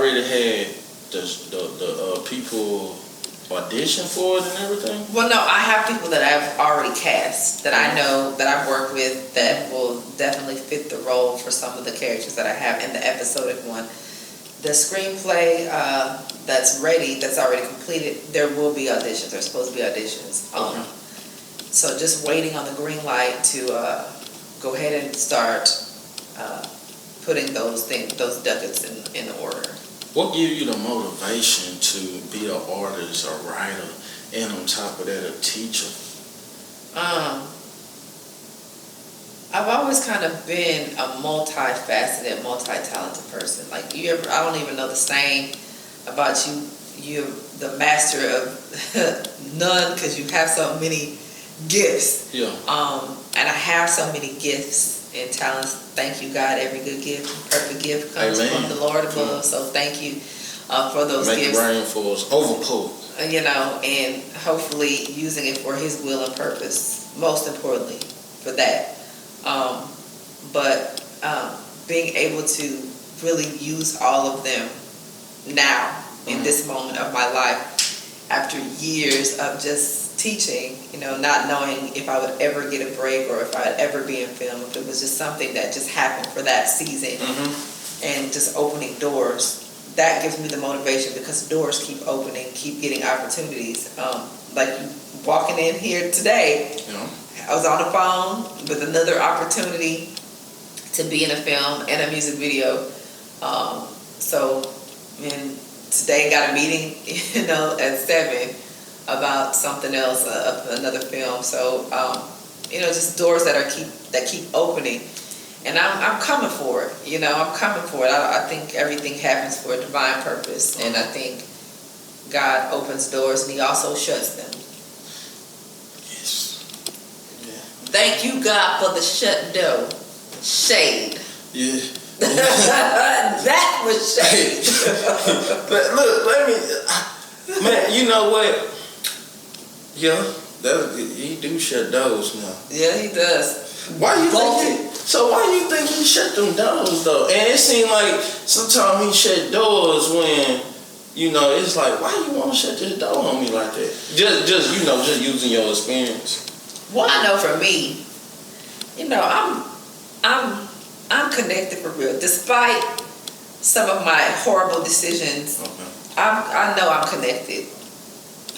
already had the people audition for it and everything? Well, no, I have people that I've already cast that I know that I've worked with that will definitely fit the role for some of the characters that I have in the episodic one. The screenplay that's ready, that's already completed, there will be auditions. There's supposed to be auditions. So just waiting on the green light to go ahead and start putting those ducats in order. What gives you the motivation to be an artist, a writer, and on top of that, a teacher? I've always kind of been a multifaceted, multi-talented person. Like I don't even know the saying about you. You're the master of none because you have so many gifts. Yeah. And I have so many gifts and talents. Thank you, God. Every good gift, perfect gift comes from the Lord above. So thank you for those gifts. Make it rain for us, overpour. And hopefully using it for His will and purpose. Most importantly, for that. But being able to really use all of them now in this moment of my life, after years of just teaching, not knowing if I would ever get a break or if I'd ever be in film, if it was just something that just happened for that season and just opening doors. That gives me the motivation because doors keep opening, keep getting opportunities. Like you walking in here today, I was on the phone with another opportunity to be in a film and a music video. And today got a meeting, at 7 about something else, another film. So, just doors that keep opening, and I'm coming for it. I'm coming for it. I think everything happens for a divine purpose, and I think God opens doors and He also shuts them. Thank you, God, for the shut door. Shade. Yeah. That was shade. But look, man, you know what? Yeah, he do shut doors now. Yeah, he does. Why you think he shut them doors though? And it seems like sometimes he shut doors when, it's like, why you want to shut this door on me like that? Just using your experience. Well, I know for me, I'm connected for real. Despite some of my horrible decisions, I know I'm connected.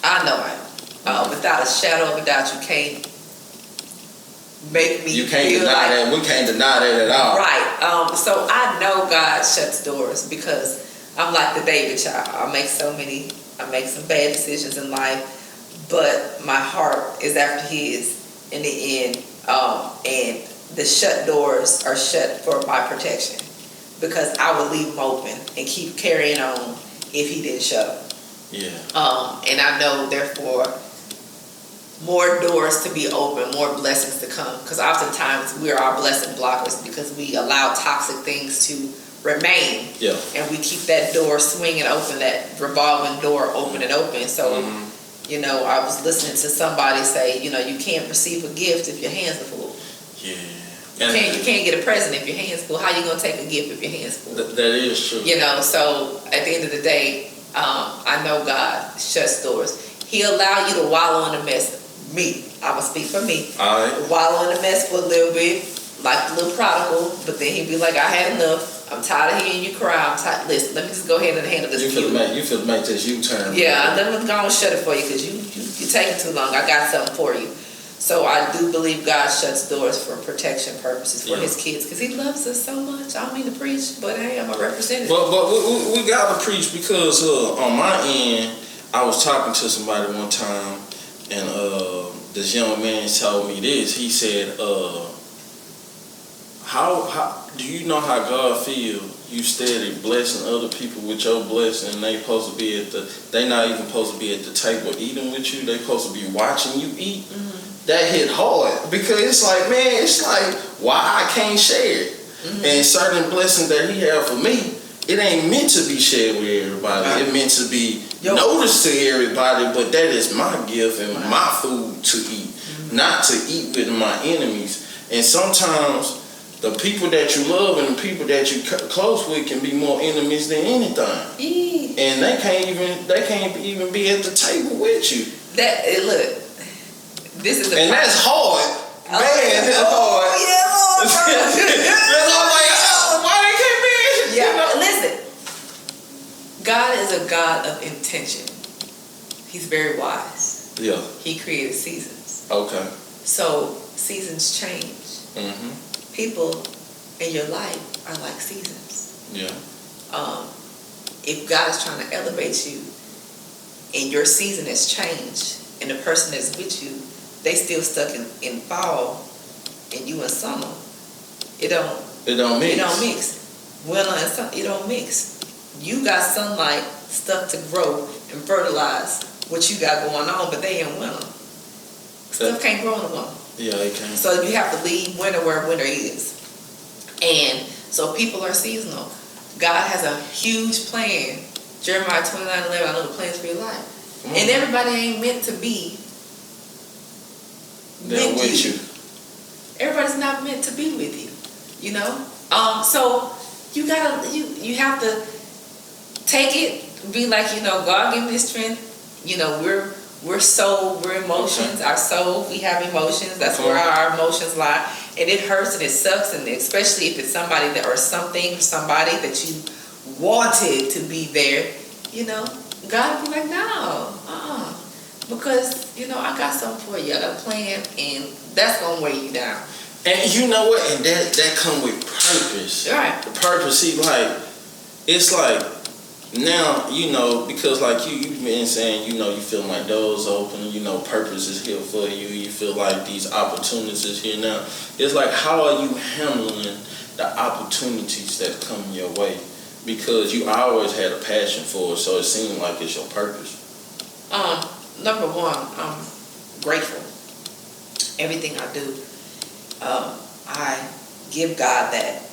I know I am. Without a shadow of a doubt, you can't make me. You can't deny that. We can't deny that at all. Right. So I know God shuts doors because I'm like the David child. I make some bad decisions in life, but my heart is after His in the end. And the shut doors are shut for my protection because I would leave them open and keep carrying on if He didn't shut them. Yeah. And I know, therefore, more doors to be open, more blessings to come. Because oftentimes we're our blessing blockers because we allow toxic things to remain. Yeah. And we keep that door swinging open, that revolving door open and open. So, I was listening to somebody say, you can't receive a gift if your hands are full. Yeah. You can't get a present if your hands full. How you gonna take a gift if your hands full? That is true. So at the end of the day, I know God shuts doors. He allow you to wallow in the mess. I will speak for me. All right. Wallow in the mess for a little bit, like the little prodigal. But then He'd be like, I had enough. I'm tired of hearing you cry. Listen, let me just go ahead and handle this. You feel to make this U-turn. Yeah, let me go and shut it for you because you're taking too long. I got something for you. So I do believe God shuts doors for protection purposes for His kids because He loves us so much. I don't mean to preach, but hey, I'm a representative. But we got to preach because on my end, I was talking to somebody one time, and this young man told me this. He said, "How do you know how God feels? You steady blessing other people with your blessing. They supposed to be they not even supposed to be at the table eating with you. They supposed to be watching you eat." Mm-hmm. That hit hard because it's like, why I can't share it? Mm-hmm. And certain blessings that He had for me, it ain't meant to be shared with everybody. Right. It meant to be noticed to everybody, but that is my gift and my food to eat, not to eat with my enemies. And sometimes the people that you love and the people that you close with can be more enemies than anything. And they can't even be at the table with you. Look, this is and that's hard. Man, that's hard. Yeah, Lord. I'm like, why they can't be? Yeah, you know? Listen. God is a God of intention. He's very wise. Yeah. He created seasons. Okay. So seasons change. Mm-hmm. People in your life are like seasons. Yeah. If God is trying to elevate you and your season has changed and the person that's with you, they still stuck in fall and you in summer, it don't mix. It don't mix. Winter and summer, it don't mix. You got sunlight, stuff to grow and fertilize what you got going on, but they in winter. Stuff can't grow in the winter. Yeah, it can't. So you have to leave winter where winter is. And so people are seasonal. God has a huge plan. Jeremiah 29:11, I know the plans for your life. And everybody ain't meant to be with you. Everybody's not meant to be with you. You know? So you you have to take it, be like, God give me the strength. We're soul, we're emotions. Our soul, we have emotions. That's where our emotions lie. And it hurts and it sucks, and especially if it's somebody or somebody that you wanted to be there, God will be like, no, because, I got something for you. I got a plan, and that's going to weigh you down. And you know what? And that come with purpose. Right. The purpose, see, it's like, now, because like you've been saying, you feel like doors open, purpose is here for you, you feel like these opportunities is here now. It's like, how are you handling the opportunities that come your way? Because you always had a passion for it, so it seems like it's your purpose. Number one, I'm grateful. Everything I do, I give God that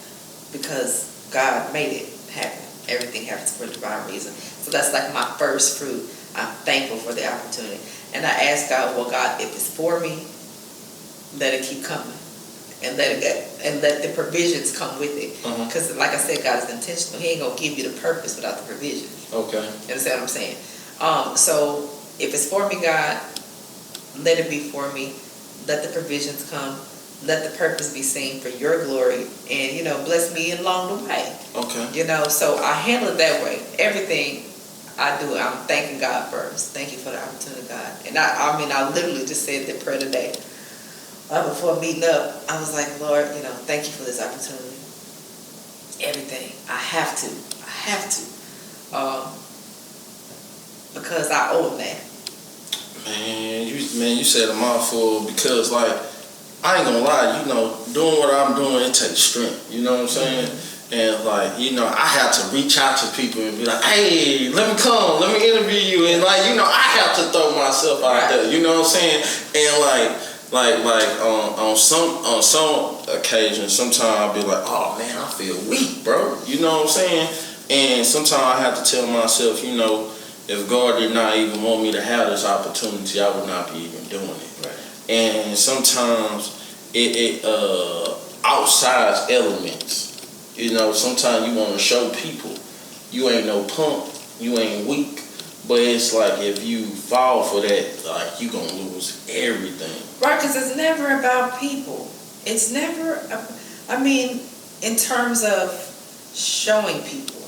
because God made it happen. Everything happens for a divine reason. So that's like my first fruit. I'm thankful for the opportunity. And I ask God, well, God, if it's for me, let it keep coming. And let the provisions come with it. Because like I said, God is intentional. He ain't going to give you the purpose without the provision. Okay. You understand what I'm saying? So if it's for me, God, let it be for me. Let the provisions come. Let the purpose be seen for your glory, and bless me along the way. Okay. So I handle it that way. Everything I do, I'm thanking God first. Thank you for the opportunity, God. And I literally just said that prayer today. Before meeting up, I was like, Lord, thank you for this opportunity. Everything. I have to. Because I owe him that. Man, you said a mouthful, because I ain't gonna lie, doing what I'm doing, it takes strength, you know what I'm saying? And I have to reach out to people and be like, hey, let me come, let me interview you. And I have to throw myself out there, you know what I'm saying? And on some occasions, sometimes I'll be like, oh man, I feel weak, bro. You know what I'm saying? And sometimes I have to tell myself, if God did not even want me to have this opportunity, I would not be even doing it. Right. And sometimes it outsides elements. Sometimes you want to show people you ain't no punk, you ain't weak, but it's like if you fall for that, you gonna lose everything. Right, because it's never about people. It's never, in terms of showing people,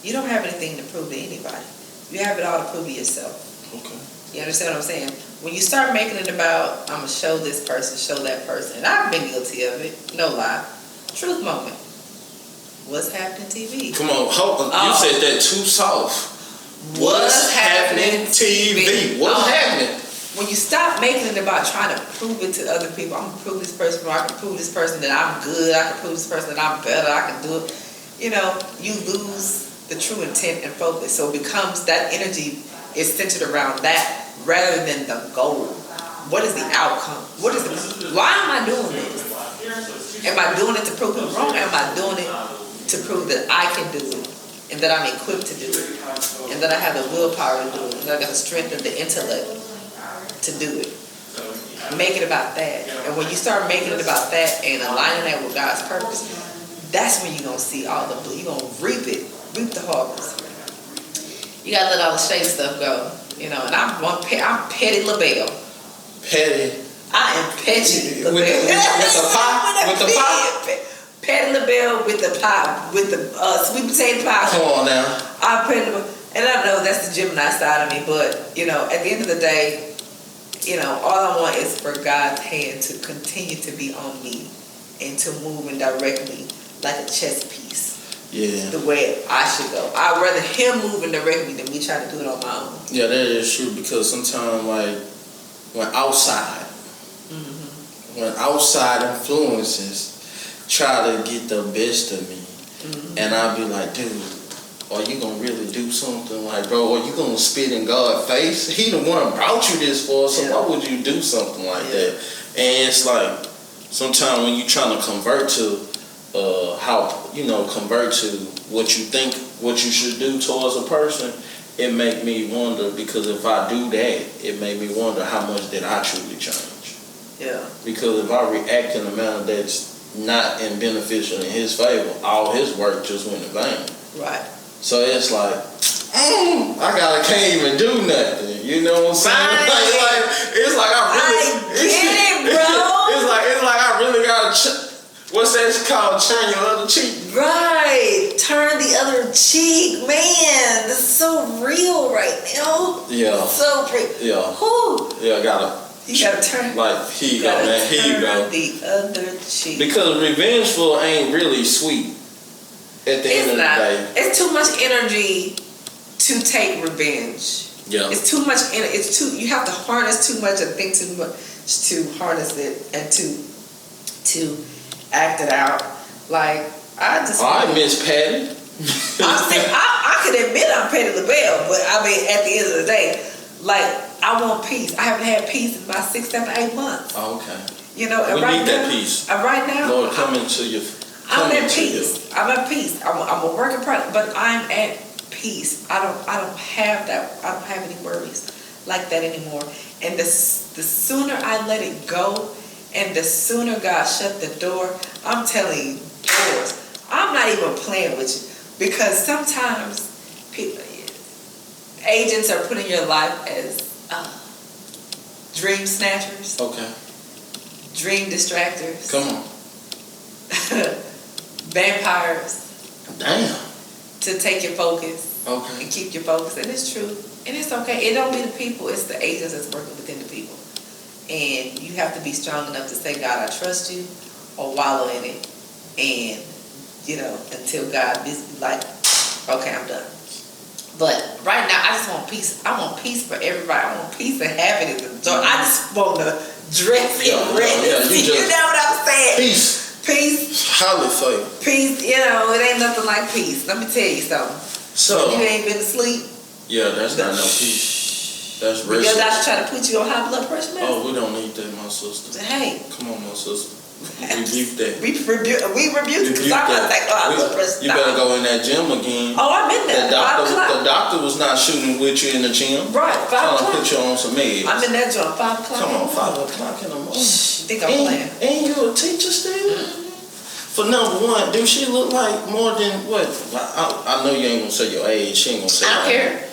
you don't have anything to prove to anybody. You have it all to prove to yourself. Okay. You understand what I'm saying? When you start making it about, I'm going to show this person, show that person, and I've been guilty of it, no lie. Truth moment. What's happening TV? Come on, you said that too soft. What's happening TV? What's happening? When you stop making it about trying to prove it to other people, I'm going to prove this person, I can prove this person that I'm good, I can prove this person that I'm better, I can do it. You lose the true intent and focus. So it becomes, that energy is centered around that rather than the goal. What is the outcome? Why am I doing this? Am I doing it to prove people wrong? Am I doing it to prove that I can do it, and that I'm equipped to do it, and that I have the willpower to do it, and that I got the strength and the intellect to do it? Make it about that. And when you start making it about that and aligning that with God's purpose, that's when you're going to see all the, you're going to reap the harvest. You got to let all the shady stuff go, you know. And I'm petty LaBelle. Petty. I am petty LaBelle. With the pie? With the pie? Petty LaBelle with the pie, with the sweet potato pie. Come on now. I'm petty LaBelle. And I know that's the Gemini side of me, but, you know, at the end of the day, you know, all I want is for God's hand to continue to be on me and to move and direct me like a chess piece. Yeah. The way I should go. I'd rather him move and direct me than me trying to do it on my own. Yeah, that is true, because sometimes, like, when outside influences try to get the best of me, and I'll be like, dude, are you gonna really do something? Like, bro, are you gonna spit in God's face? He the one brought you this for, so why would you do something like that? And it's like, sometimes when you trying to convert to convert to what you think, what you should do towards a person, it make me wonder, because if I do that, it made me wonder how much did I truly change. Yeah. Because if I react in a manner that's not in beneficial in his favor, all his work just went in vain. Right. So it's like, I can't even do nothing. You know what I'm saying? Right. It's like I really get it, bro. It's like I really gotta. What's that called? Turn your other cheek. Right. Turn the other cheek, man. This is so real right now. Yeah. So real. Yeah. Whew. Yeah, you gotta turn. Like, here you go, man. Here you go. The other cheek. Because revengeful ain't really sweet. At the end of the day, it's too much energy to take revenge. Yeah. It's too much. You have to harness too much and think too much to harness it and to act it out. Like, I miss Patty. I could admit I'm Patty LaBelle, but I mean, at the end of the day, like, I want peace. I haven't had peace in about 6, 7, 8 months. Oh, okay. You know, and we need that peace. Right now, Lord, come into your. I'm at peace. I'm at peace. I'm a work in progress, but I'm at peace. I don't have that. I don't have any worries like that anymore. And the sooner I let it go, and the sooner God shut the door, I'm telling you, doors. I'm not even playing with you, because sometimes agents are put in your life as dream snatchers. Okay. Dream distractors. Come on. Vampires. Damn. To take your focus. Okay. And keep your focus. And it's true. And it's okay. It don't be the people. It's the agents that's working within the people. And you have to be strong enough to say, God, I trust you, or wallow in it. And, you know, until God is like, okay, I'm done. But right now, I just want peace. I want peace for everybody. I want peace and happiness. So I just want to dress in red. You know what I'm saying? Peace. Peace. Highly favored. Peace, you know, it ain't nothing like peace. Let me tell you something. So you ain't been asleep. Yeah, that's not no peace. That's rest. Because I try to put you on high blood pressure medicine. Oh, we don't need that, my sister. Hey. Come on, my sister. Rebuke that. We rebuke it, because I'm not taking high blood pressure. You better go in that gym again. Oh, I'm in there. The doctor was not shooting with you in the gym. Right, 5 o'clock. Trying to put you on some meds. I'm in that gym 5 o'clock. Come on, 5 o'clock in the morning. You think I'm playing? And you a teacher still? For number one, do she look like more than what? I know you ain't gonna say your age. She ain't gonna say. I don't care.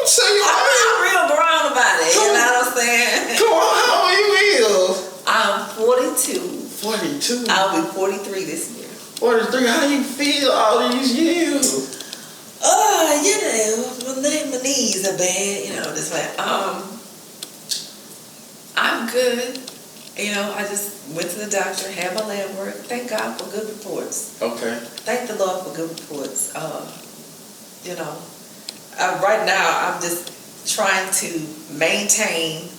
Say your age. I'm real grown about it. You know what I'm saying? Come on, how old you is? I'm 42. 42. I'll be 43 this year. 43. How you feel all these years? You know, my knees are bad. You know, this way. I'm good. You know, I just went to the doctor, had my lab work. Thank God for good reports. Okay. Thank the Lord for good reports. You know, right now I'm just trying to maintain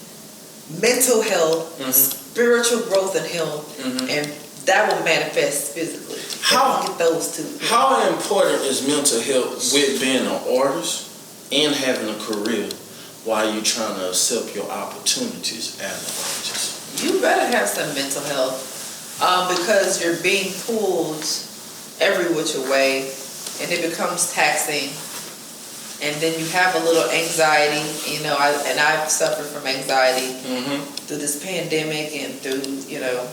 mental health, spiritual growth and health, and that will manifest physically. How get those two? How important is mental health with being an artist and having a career while you're trying to accept your opportunities as an artist? You better have some mental health, because you're being pulled every which way, and it becomes taxing And then you have a little anxiety, you know, I've suffered from anxiety through this pandemic and through, you know,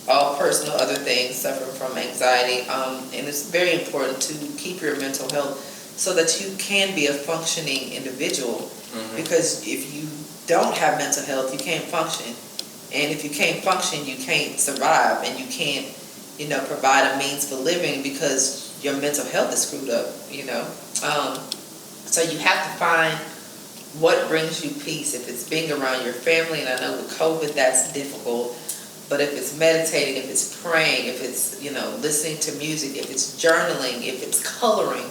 all personal other things, suffering from anxiety. And it's very important to keep your mental health so that you can be a functioning individual. Because if you don't have mental health, you can't function. And if you can't function, you can't survive, and you can't, you know, provide a means for living because your mental health is screwed up, you know. So you have to find what brings you peace. If it's being around your family, and I know with COVID that's difficult, but if it's meditating, if it's praying, if it's, you know, listening to music, if it's journaling, if it's coloring,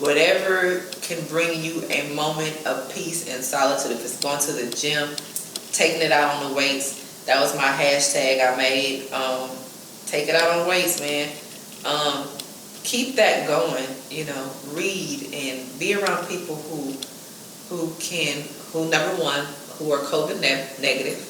whatever can bring you a moment of peace and solitude. If it's going to the gym, taking it out on the weights, that was my hashtag I made. Take it out on the weights, man. Keep that going, you know, read and be around people who number one, who are COVID negative.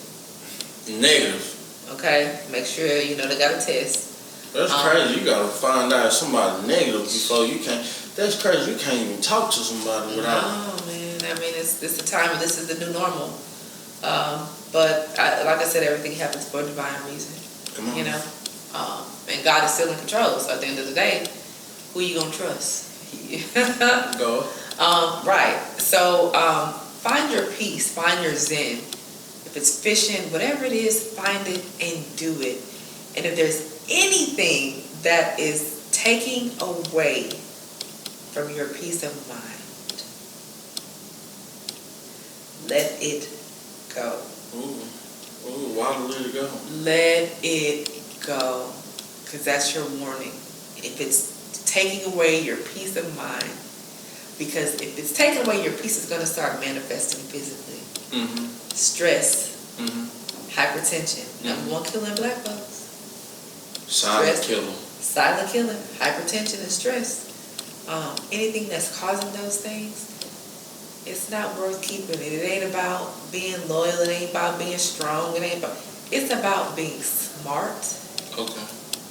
Okay, make sure, you know, they got a test. That's crazy. You gotta find out if somebody's negative before you can. That's crazy. You can't even talk to somebody without. Oh man, I mean, it's the time. This is the new normal. But like I said, everything happens for a divine reason. Come on. You know, and God is still in control. So at the end of the day, who you gonna trust? Go. Right. So find your peace, find your zen. If it's fishing, whatever it is, find it and do it. And if there's anything that is taking away from your peace of mind, let it go. Ooh, why let it go? Let it go. Because that's your warning. If it's taking away your peace of mind, because if it's taking away your peace, it's going to start manifesting physically. Stress, hypertension, number one killer in black folks. Silent killer. Silent killer, hypertension and stress. Anything that's causing those things, it's not worth keeping it. It ain't about being loyal. It ain't about being strong. It's about being smart. Okay.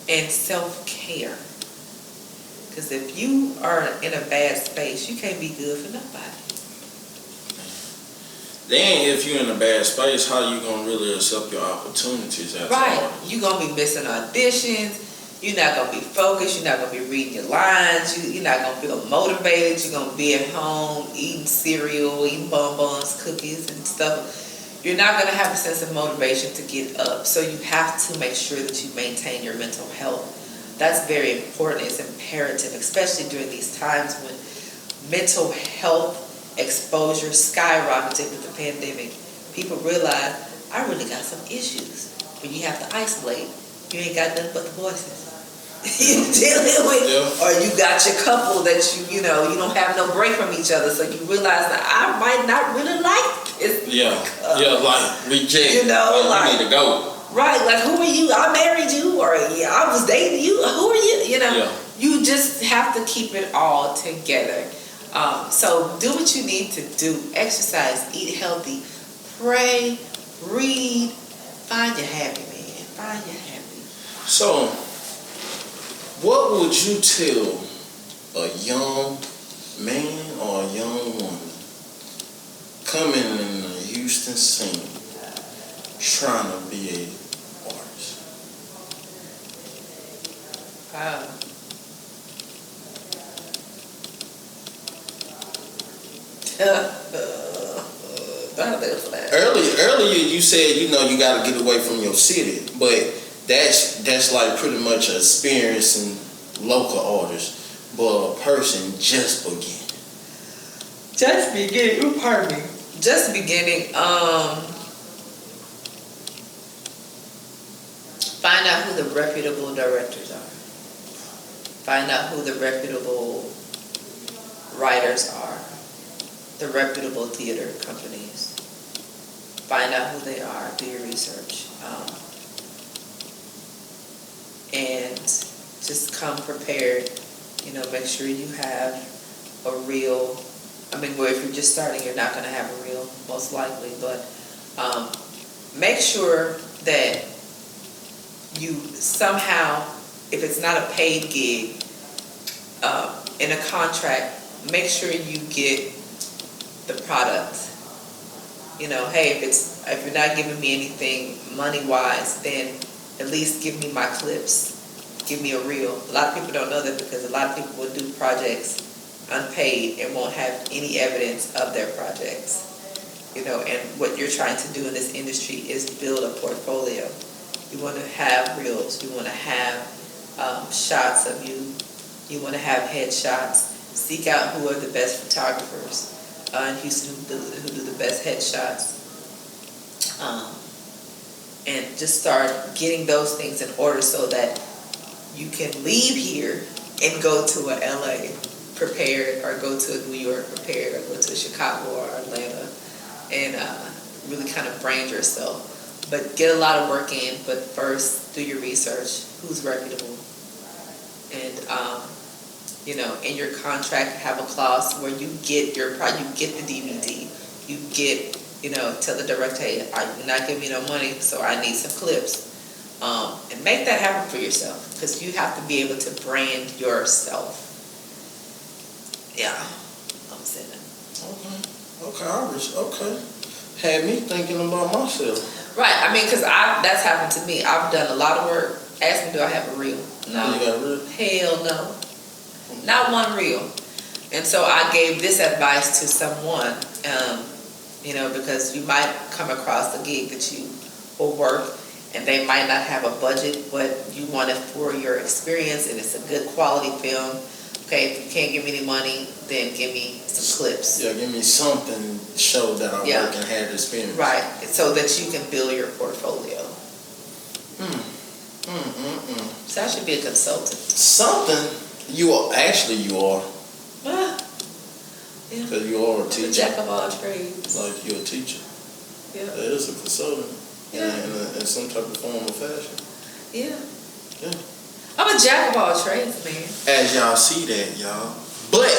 And self-care. Because if you are in a bad space, you can't be good for nobody. Then if you're in a bad space, how you gonna really accept your opportunities after Right. all? You're going to be missing auditions. You're not going to be focused. You're not going to be reading your lines. You're not going to feel motivated. You're going to be at home eating cereal, eating bonbons, cookies, and stuff. You're not going to have a sense of motivation to get up. So you have to make sure that you maintain your mental health. That's very important. It's imperative, especially during these times when mental health exposure skyrocketed with the pandemic. People realize, I really got some issues. When you have to isolate, you ain't got nothing but the voices. You're dealing with, or you got your couple that you know, you don't have no break from each other, so you realize that I might not really like this. Like reject. You know, like you need to go. Right, like who are you? I married you, or I was dating you. Who are you? You know, you just have to keep it all together. So do what you need to do. Exercise, eat healthy, pray, read, find your happy, man. Find your happy. So, what would you tell a young man or a young woman coming in the Houston scene trying to be an artist? Earlier you said, you know, you got to get away from your city, but that's like pretty much experiencing local artists, but a person just beginning. Pardon me. Just beginning. Find out who the reputable directors are. Find out who the reputable writers are. The reputable theater companies. Find out who they are. Do your research. And just come prepared. You know, make sure you have a reel. Well, if you're just starting, you're not going to have a reel, most likely. But make sure that you somehow, if it's not a paid gig, in a contract, make sure you get the product. You know, hey, if you're not giving me anything money-wise, then at least give me my clips. Give me a reel. A lot of people don't know that because a lot of people will do projects unpaid and won't have any evidence of their projects. You know, and what you're trying to do in this industry is build a portfolio. You want to have reels. You want to have shots of you. You want to have headshots. Seek out who are the best photographers in Houston who do the best headshots. And just start getting those things in order so that you can leave here and go to a LA prepared, or go to a New York prepared, or go to Chicago or Atlanta and really kind of brand yourself. But get a lot of work in, but first do your research. Who's reputable? And you know, in your contract have a clause where you get your product, you get the DVD, you get, you know, tell the director, hey, you're not giving me no money, so I need some clips. And make that happen for yourself, because you have to be able to brand yourself. Yeah, I'm saying that. Okay. Had me thinking about myself. Right, I mean, because that's happened to me. I've done a lot of work. Ask me, do I have a reel? No. You got a reel? Hell no. Not one reel. And so I gave this advice to someone, you know, because you might come across a gig that you will work and they might not have a budget, but you want it for your experience and it's a good quality film. Okay, if you can't give me any money, then give me some clips. Yeah, give me something to show that I work and had experience. Right, so that you can build your portfolio. So I should be a consultant. Something. You are. Yeah. Because you are a teacher. Jack of all trades. Like you're a teacher. Yeah. That is a consultant. Yeah. In some type of form of fashion. Yeah. Yeah. I'm a jack of all trades, man. As y'all see that, y'all. But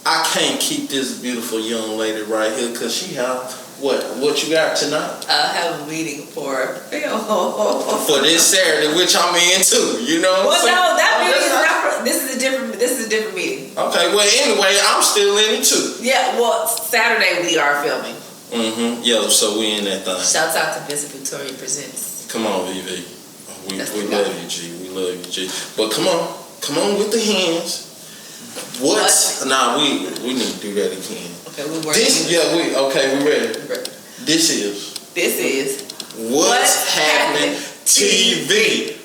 I can't keep this beautiful young lady right here because she have what you got tonight? I have a meeting for film. For this Saturday, which I'm in too, you know. Well, no, that meeting is not for, this is a different meeting. Okay, well anyway, I'm still in it too. Yeah, well, Saturday we are filming. Yeah, so we in that thing. Shouts out to Vincent Victoria Presents. Come on, VV. We love you, G. We love you, G. But come on with the hands. What? Nah, we need to do that again. Okay, we're working. We ready. This is What's Happening TV.